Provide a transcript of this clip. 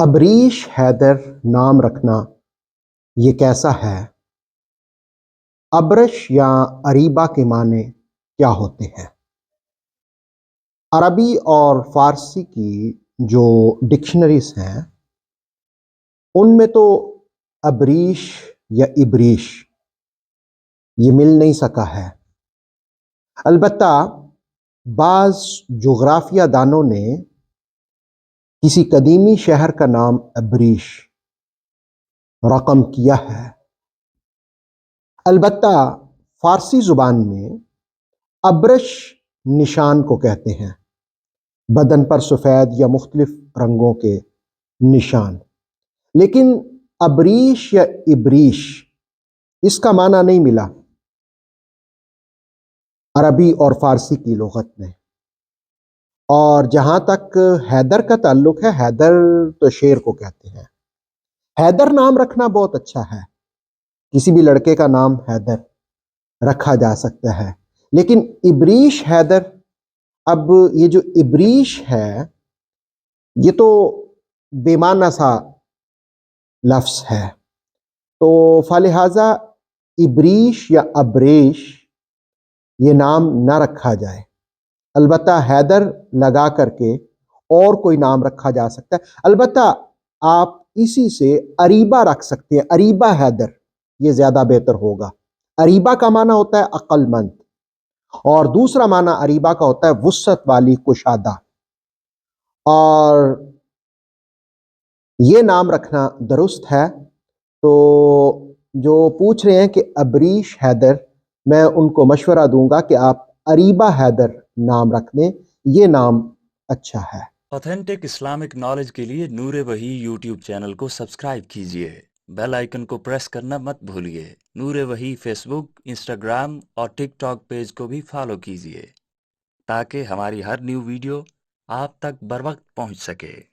ابریش حیدر نام رکھنا یہ کیسا ہے؟ ابرش یا اریبہ کے معنی کیا ہوتے ہیں؟ عربی اور فارسی کی جو ڈکشنریز ہیں ان میں تو ابریش یا ابریش یہ مل نہیں سکا ہے۔ البتہ بعض جغرافیہ دانوں نے کسی قدیمی شہر کا نام ابریش رقم کیا ہے۔ البتہ فارسی زبان میں ابرش نشان کو کہتے ہیں، بدن پر سفید یا مختلف رنگوں کے نشان، لیکن ابریش یا ابریش اس کا معنی نہیں ملا عربی اور فارسی کی لغت میں۔ اور جہاں تک حیدر کا تعلق ہے، حیدر تو شیر کو کہتے ہیں۔ حیدر نام رکھنا بہت اچھا ہے، کسی بھی لڑکے کا نام حیدر رکھا جا سکتا ہے، لیکن ابریش حیدر، اب یہ جو ابریش ہے یہ تو بے معنی سا لفظ ہے، تو فلہذا ابریش یا ابریش یہ نام نہ رکھا جائے۔ البتہ حیدر لگا کر کے اور کوئی نام رکھا جا سکتا ہے۔ البتہ آپ اسی سے اریبہ رکھ سکتے ہیں، اریبہ حیدر، یہ زیادہ بہتر ہوگا۔ اریبہ کا معنی ہوتا ہے عقل مند، اور دوسرا معنی اریبہ کا ہوتا ہے وسعت والی، کشادہ۔ اور یہ نام رکھنا درست ہے۔ تو جو پوچھ رہے ہیں کہ ابریش حیدر، میں ان کو مشورہ دوں گا کہ آپ اریبہ حیدر نام رکھ دیں، یہ نام اچھا ہے۔ آتھینٹک اسلامک نالج کے لیے نور وحی یوٹیوب چینل کو سبسکرائب کیجئے، بیل آئیکن کو پریس کرنا مت بھولیے۔ نور وحی فیس بک، انسٹاگرام اور ٹک ٹاک پیج کو بھی فالو کیجئے تاکہ ہماری ہر نیو ویڈیو آپ تک بر وقت پہنچ سکے۔